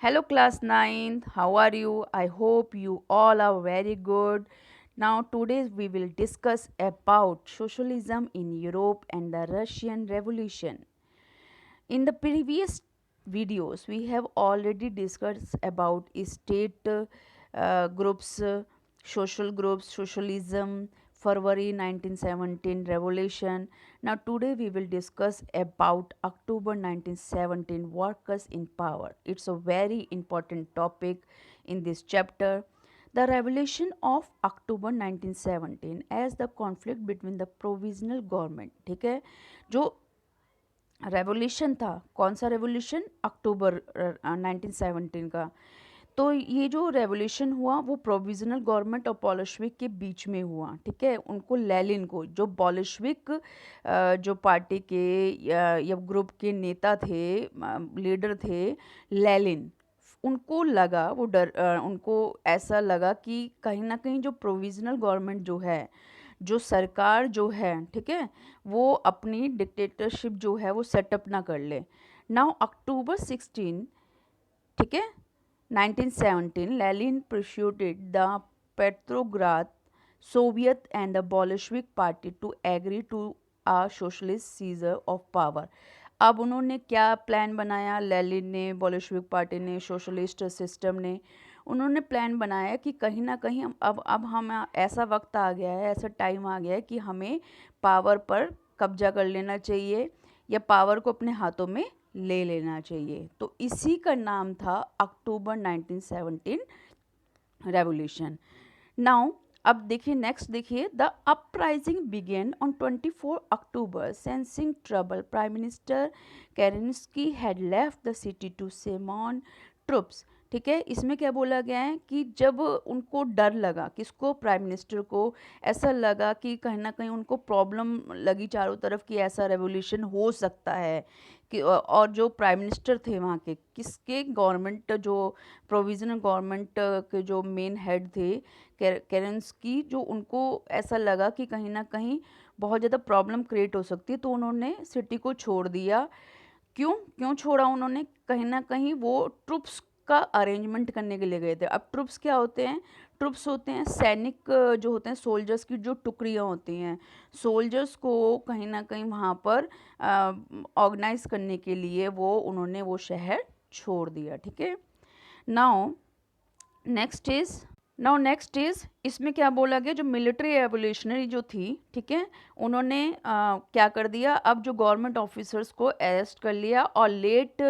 Hello, class 9th. How are you? I hope you all are very good. Now, today we will discuss about socialism in Europe and the Russian Revolution. In the previous videos, we have already discussed about state groups, social groups, socialism, February 1917 revolution. Now today we will discuss about October 1917 workers in power. It's a very important topic in this chapter. The revolution of October 1917 as the conflict between the provisional government, ठीक है, जो revolution था, कौन सा revolution, अक्टूबर 1917 का। तो ये जो रेवोल्यूशन हुआ वो प्रोविजनल गवर्नमेंट और बॉलिशविक के बीच में हुआ, ठीक है। उनको लेलिन को, जो बॉलिशविक जो पार्टी के या ग्रुप के नेता थे, लीडर थे लेलिन, उनको लगा वो उनको ऐसा लगा कि कहीं ना कहीं जो प्रोविजनल गवर्नमेंट जो है, जो सरकार जो है, ठीक है, वो अपनी डिक्टेटरशिप जो है वो सेटअप ना कर ले। नाउ अक्टूबर 16, ठीक है, 1917 Lenin persuaded the Petrograd Soviet and the Bolshevik party to agree to a socialist seizure of power। अब उन्होंने क्या प्लान बनाया, लेनिन ने, बोल्शेविक पार्टी ने, सोशलिस्ट सिस्टम ने, उन्होंने प्लान बनाया कि कहीं ना कहीं अब हम ऐसा वक्त आ गया है, ऐसा टाइम आ गया है कि हमें पावर पर कब्जा कर लेना चाहिए या पावर को अपने हाथों में ले लेना चाहिए। तो इसी का नाम था अक्टूबर 1917 रेवोल्यूशन। नाउ अब देखिए, नेक्स्ट देखिए, the uprising begin on 24 October sensing trouble prime minister Kerensky had left the city to summon troops. ठीक है, इसमें क्या बोला गया है कि जब उनको डर लगा, किसको, प्राइम मिनिस्टर को, ऐसा लगा कि कहीं ना कहीं उनको प्रॉब्लम लगी चारों तरफ कि ऐसा रेवोल्यूशन हो सकता है कि, और जो प्राइम मिनिस्टर थे वहाँ के, किसके, गवर्नमेंट जो प्रोविजनल गवर्नमेंट के जो मेन हेड थे केरेंस्की, जो उनको ऐसा लगा कि कहीं ना कहीं बहुत ज़्यादा प्रॉब्लम क्रिएट हो सकती है, तो उन्होंने सिटी को छोड़ दिया। क्यों क्यों छोड़ा उन्होंने, कहीं ना कहीं वो ट्रुप्स का अरेंजमेंट करने के लिए गए थे। अब ट्रुप्स क्या होते हैं, ट्रुप्स होते हैं सैनिक, जो होते हैं सोल्जर्स की जो टुकड़ियाँ होती हैं, सोल्जर्स को कहीं ना कहीं वहाँ पर ऑर्गेनाइज करने के लिए उन्होंने वो शहर छोड़ दिया। ठीक है, नाउ नेक्स्ट इज इसमें क्या बोला गया, जो मिलिट्री रेवोल्यूशनरी जो थी, ठीक है, उन्होंने क्या कर दिया, अब जो गवर्नमेंट ऑफिसर्स को अरेस्ट कर लिया और लेट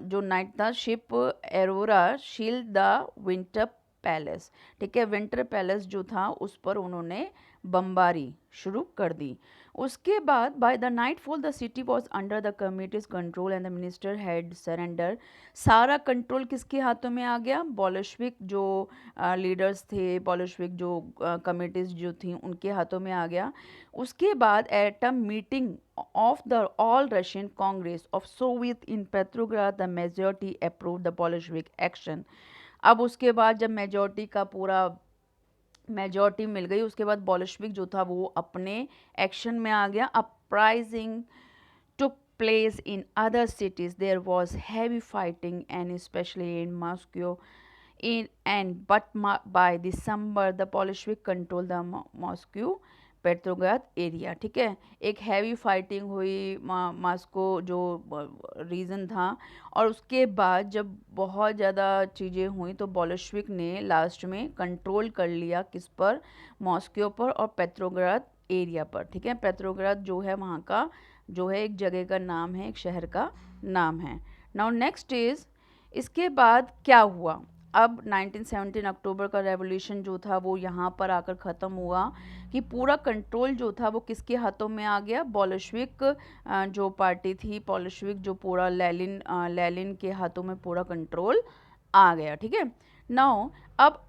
जो नाइट था, ship Aurora shield the winter palace, ठीक है, विंटर पैलेस जो था उस पर उन्होंने बमबारी शुरू कर दी। उसके बाद by the night fall the city was under the committees control and the minister had surrender. सारा कंट्रोल किसके हाथों में आ गया, बॉलिशविक जो लीडर्स थे, बॉलिशविक जो कमिटीज जो थी उनके हाथों में आ गया। उसके बाद at a meeting of the all Russian congress of Soviet in Petrograd the majority approve the Bolshevik action. अब उसके बाद जब मेजॉरिटी का पूरा मेजॉरिटी मिल गई, उसके बाद बॉलिशविक जो था वो अपने एक्शन में आ गया। Uprising took place in other cities. There was heavy fighting, and especially in Moscow. By December, the Bolshevik controlled the Moscow Petrograd area. ठीक है, एक हैवी फाइटिंग हुई मॉस्को जो रीजन था, और उसके बाद जब बहुत ज़्यादा चीज़ें हुई तो बॉलिशविक ने लास्ट में कंट्रोल कर लिया, किस पर, मॉस्को पर और पेट्रोग्राद एरिया पर। ठीक है, पेट्रोग्राद जो है वहाँ का जो है एक जगह का नाम है, एक शहर का नाम है। नाउ नेक्स्ट इज, इसके बाद क्या हुआ, अब 1917 अक्टूबर का रेवोल्यूशन जो था वो यहाँ पर आकर ख़त्म हुआ कि पूरा कंट्रोल जो था वो किसके हाथों में आ गया, बॉलिशविक जो पार्टी थी, बॉलिशविक जो पूरा लेनिन के हाथों में पूरा कंट्रोल आ गया। ठीक है, नाउ अब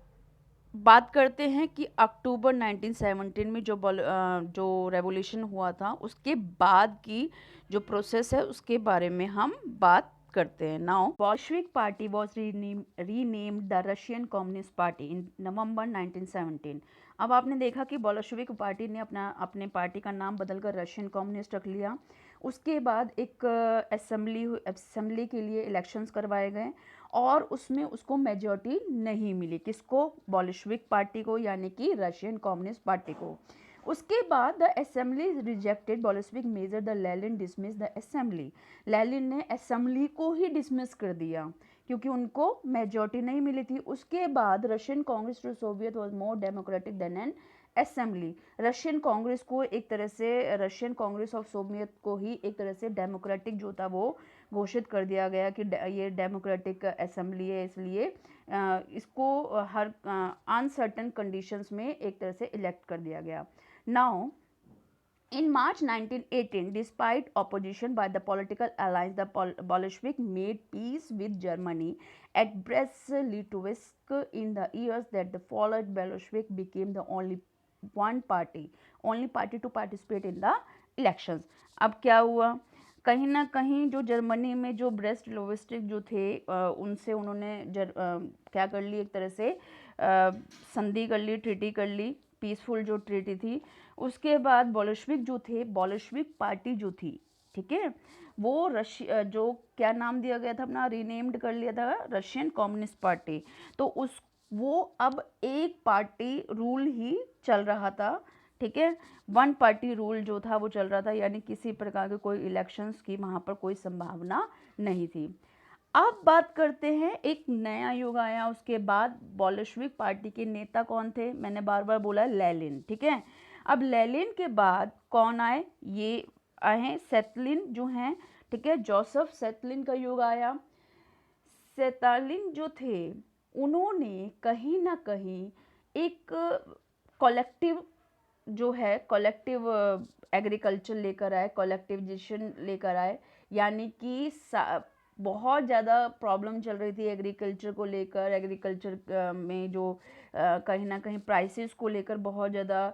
बात करते हैं कि अक्टूबर 1917 में जो रेवोल्यूशन हुआ था उसके बाद की जो प्रोसेस है उसके बारे में हम बात करते हैं। Now Bolshevik party was renamed the Russian communist party in November 1917। अब आपने देखा कि बोल्शेविक पार्टी ने अपने पार्टी का नाम बदलकर रशियन कम्युनिस्ट रख लिया। उसके बाद एक असेंबली के लिए इलेक्शंस करवाए गए और उसमें उसको मेजॉरिटी नहीं मिली, किसको? बोल्शेविक पार्टी को, यानी कि रशियन कम्युनिस्ट पार्टी को। उसके बाद the assembly rejected Bolshevik major, the Lenin dismiss the assembly. Lenin ने असेंबली को ही डिसमिस कर दिया क्योंकि उनको मेजॉरिटी नहीं मिली थी। उसके बाद Russian congress to Soviet was more democratic than an assembly. Russian congress को एक तरह से, रशियन कांग्रेस ऑफ सोवियत को ही एक तरह से डेमोक्रेटिक जो था वो घोषित कर दिया गया कि ये डेमोक्रेटिक असेंबली है, इसलिए इसको हर अनसर्टन कंडीशंस में एक तरह से इलेक्ट कर दिया गया। Now in March 1918, despite opposition by the political alliance, the Bolshevik made peace with Germany at Brest-Litovsk. In the years that followed, Bolshevik became the only party to participate in the elections. अब क्या हुआ? कहीं ना कहीं जो Germany में जो breast लिटोवस्क जो थे उनसे उन्होंने क्या कर ली, एक तरह से संधि कर ली, ट्रीटी कर ली, पीसफुल जो ट्रीटी थी। उसके बाद बोल्शेविक जो थे, बोल्शेविक पार्टी जो थी, ठीक है, वो रशिया जो क्या नाम दिया गया था अपना, रीनेम्ड कर लिया था रशियन कम्युनिस्ट पार्टी। तो उस वो अब एक पार्टी रूल ही चल रहा था, ठीक है, वन पार्टी रूल जो था वो चल रहा था, यानी किसी प्रकार के कोई इलेक्शंस की वहाँ पर कोई संभावना नहीं थी। अब बात करते हैं, एक नया युग आया उसके बाद। बोल्शेविक पार्टी के नेता कौन थे? मैंने बार बार बोला लेनिन, ठीक है। अब लेनिन के बाद कौन आए? ये आए स्टेलिन जो हैं, ठीक है, जोसेफ स्टेलिन का युग आया। स्टेलिन जो थे उन्होंने कहीं ना कहीं एक कलेक्टिव जो है, कलेक्टिव एग्रीकल्चर लेकर आए, कलेक्टिविजेशन लेकर आए, यानी कि बहुत ज़्यादा प्रॉब्लम चल रही थी एग्रीकल्चर को लेकर। एग्रीकल्चर में जो कहीं ना कहीं प्राइसेस को लेकर बहुत ज़्यादा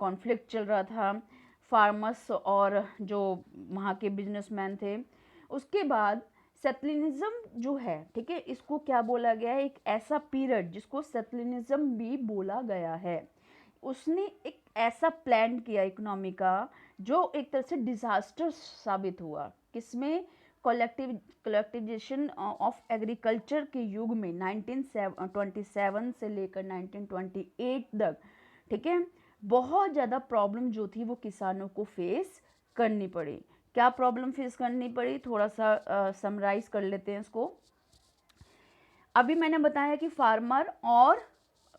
कॉन्फ्लिक्ट चल रहा था फार्मर्स और जो वहाँ के बिजनेसमैन थे। उसके बाद सेटलिनिज्म जो है, ठीक है, इसको क्या बोला गया है? एक ऐसा पीरियड जिसको सेटलिनिज्म भी बोला गया है। उसने एक ऐसा प्लान किया इकोनॉमी का जो एक तरह से डिजास्टर साबित हुआ। किसमें? कलेक्टिविजेशन ऑफ एग्रीकल्चर के युग में 1927 से लेकर 1928 तक, ठीक है, बहुत ज़्यादा प्रॉब्लम जो थी वो किसानों को फेस करनी पड़ी। क्या प्रॉब्लम फेस करनी पड़ी? थोड़ा सा समराइज कर लेते हैं इसको। अभी मैंने बताया कि फार्मर और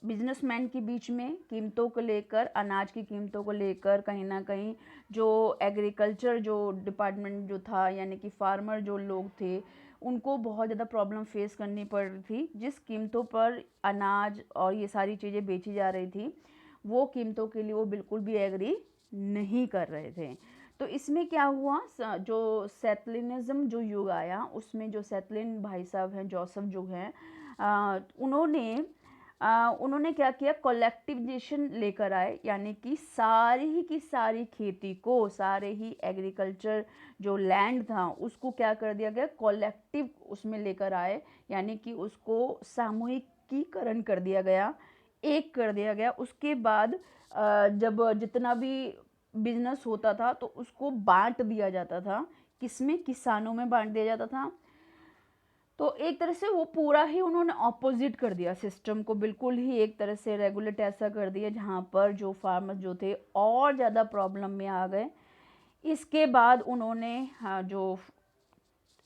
बिजनेसमैन के बीच में कीमतों को लेकर, अनाज की कीमतों को लेकर कहीं ना कहीं जो एग्रीकल्चर जो डिपार्टमेंट जो था, यानी कि फार्मर जो लोग थे, उनको बहुत ज़्यादा प्रॉब्लम फेस करनी पड़ रही थी। जिस कीमतों पर अनाज और ये सारी चीज़ें बेची जा रही थी, वो कीमतों के लिए वो बिल्कुल भी एग्री नहीं कर रहे थे। तो इसमें क्या हुआ? जो सेटलिनिज्म जो युग आया, उसमें जो सेटलिन भाई साहब हैं, जोसेफ जो हैं, उन्होंने क्या किया? कलेक्टिविजेशन लेकर आए, यानी कि सारी की सारी खेती को, सारे ही एग्रीकल्चर जो लैंड था उसको क्या कर दिया गया? कलेक्टिव उसमें लेकर आए, यानी कि उसको सामूहिकीकरण कर दिया गया, एक कर दिया गया। उसके बाद जब जितना भी बिजनेस होता था तो उसको बांट दिया जाता था। किसमें? किसानों में बांट दिया जाता था। तो एक तरह से वो पूरा ही उन्होंने ऑपोजिट कर दिया सिस्टम को, बिल्कुल ही एक तरह से रेगुलेट ऐसा कर दिया जहाँ पर जो फार्मर्स जो थे और ज़्यादा प्रॉब्लम में आ गए। इसके बाद उन्होंने, हाँ, जो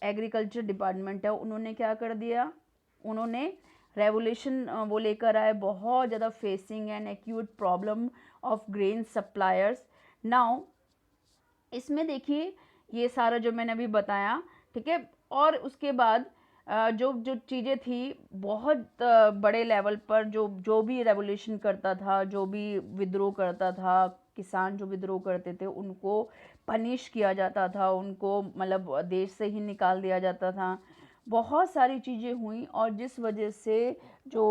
एग्रीकल्चर डिपार्टमेंट है उन्होंने क्या कर दिया? उन्होंने रेवोल्यूशन वो लेकर आए, बहुत ज़्यादा facing an acute problem of grain suppliers. Now इसमें देखिए ये सारा जो मैंने अभी बताया, ठीक है, और उसके बाद जो जो चीज़ें थी बहुत बड़े लेवल पर, जो जो भी रेवोल्यूशन करता था, जो भी विद्रोह करता था, किसान जो विद्रोह करते थे उनको पनिश किया जाता था, उनको मतलब देश से ही निकाल दिया जाता था। बहुत सारी चीज़ें हुई और जिस वजह से जो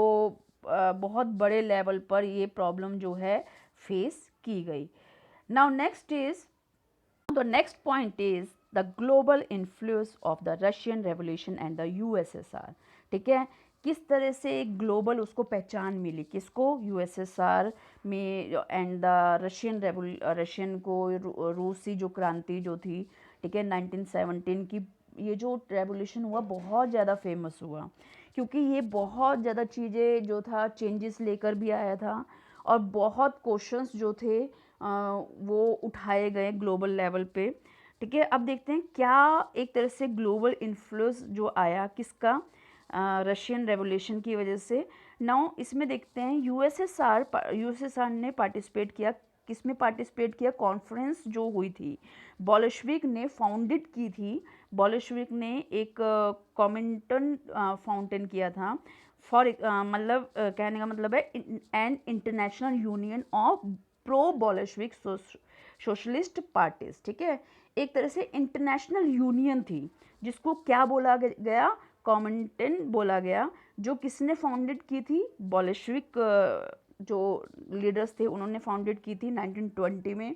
बहुत बड़े लेवल पर ये प्रॉब्लम जो है फेस की गई। Now next is The next point is the global influence of the Russian Revolution and the USSR. ठीक है, किस तरह से एक ग्लोबल उसको पहचान मिली? किसको? यूएसएसआर में एंड द रशियन को रूसी जो क्रांति जो थी, ठीक है। 1917 की ये जो रेवोल्यूशन हुआ बहुत ज़्यादा फेमस हुआ, क्योंकि ये बहुत ज़्यादा चीज़ें जो था चेंजेस लेकर भी आया था, और बहुत क्वेश्चंस जो थे वो उठाए गए ग्लोबल लेवल पे। ठीक है, अब देखते हैं क्या एक तरह से ग्लोबल इन्फ्लुएंस जो आया किसका, रशियन रेवोल्यूशन की वजह से। नाउ इसमें देखते हैं यूएसएसआर ने पार्टिसिपेट किया, किसमें पार्टिसिपेट किया, कॉन्फ्रेंस जो हुई थी बॉल्शेविक ने फाउंडेड की थी। बॉल्शेविक ने एक कॉमिंटन फाउंटेन किया था फॉर मतलब कहने का मतलब है an international union of pro Bolshevik socialist parties. ठीक है, एक तरह से इंटरनेशनल यूनियन थी जिसको क्या बोला गया, कॉमिंटन बोला गया, जो किसने फाउंडेड की थी, बॉल्शेविक जो लीडर्स थे उन्होंने फाउंडेड की थी 1920 में।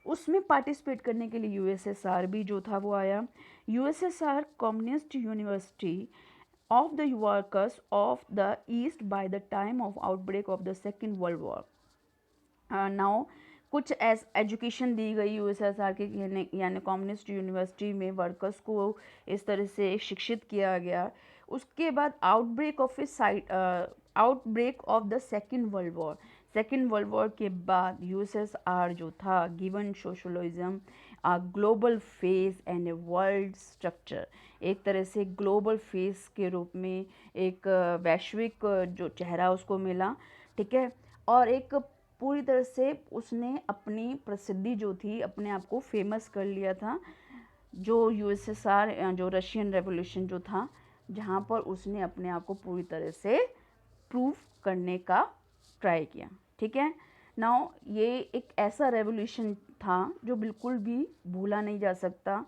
उसमें पार्टिसिपेट करने के लिए यूएसएसआर भी जो था वो आया। USSR communist university of the workers of the east by the time of outbreak of the second world war. Now कुछ एजुकेशन दी गई यूएसएसआर के, यानी कम्युनिस्ट यूनिवर्सिटी में वर्कर्स को इस तरह से शिक्षित किया गया। उसके बाद outbreak of the second world war, second world war के बाद यूएसएसआर जो था given socialism a global face and a world structure, एक तरह से ग्लोबल फेस के रूप में एक वैश्विक जो चेहरा उसको मिला। ठीक है, और एक पूरी तरह से उसने अपनी प्रसिद्धि जो थी अपने आप को फेमस कर लिया था, जो यूएसएसआर जो रशियन रेवोल्यूशन जो था, जहाँ पर उसने अपने आप को पूरी तरह से प्रूव करने का ट्राई किया। ठीक है, नाउ ये एक ऐसा रेवोल्यूशन था जो बिल्कुल भी भूला नहीं जा सकता।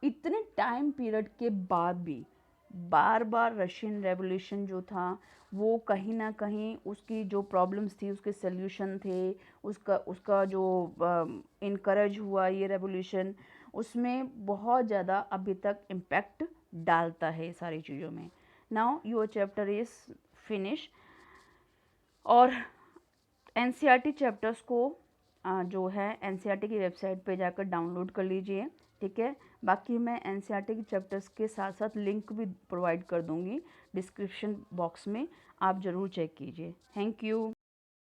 इतने टाइम पीरियड के बाद भी बार बार रशियन रेवोल्यूशन जो था वो कहीं ना कहीं उसकी जो प्रॉब्लम्स थी उसके सल्यूशन थे, उसका जो इनकरेज हुआ ये रेवोल्यूशन, उसमें बहुत ज़्यादा अभी तक इम्पैक्ट डालता है सारी चीज़ों में। Now your chapter is finish. और एनसीईआरटी चैप्टर्स को जो है एनसीईआरटी की वेबसाइट पे जाकर डाउनलोड कर लीजिए। ठीक है, बाकी मैं एनसीईआरटी के चैप्टर्स के साथ साथ लिंक भी प्रोवाइड कर दूंगी डिस्क्रिप्शन बॉक्स में, आप ज़रूर चेक कीजिए। Thank you.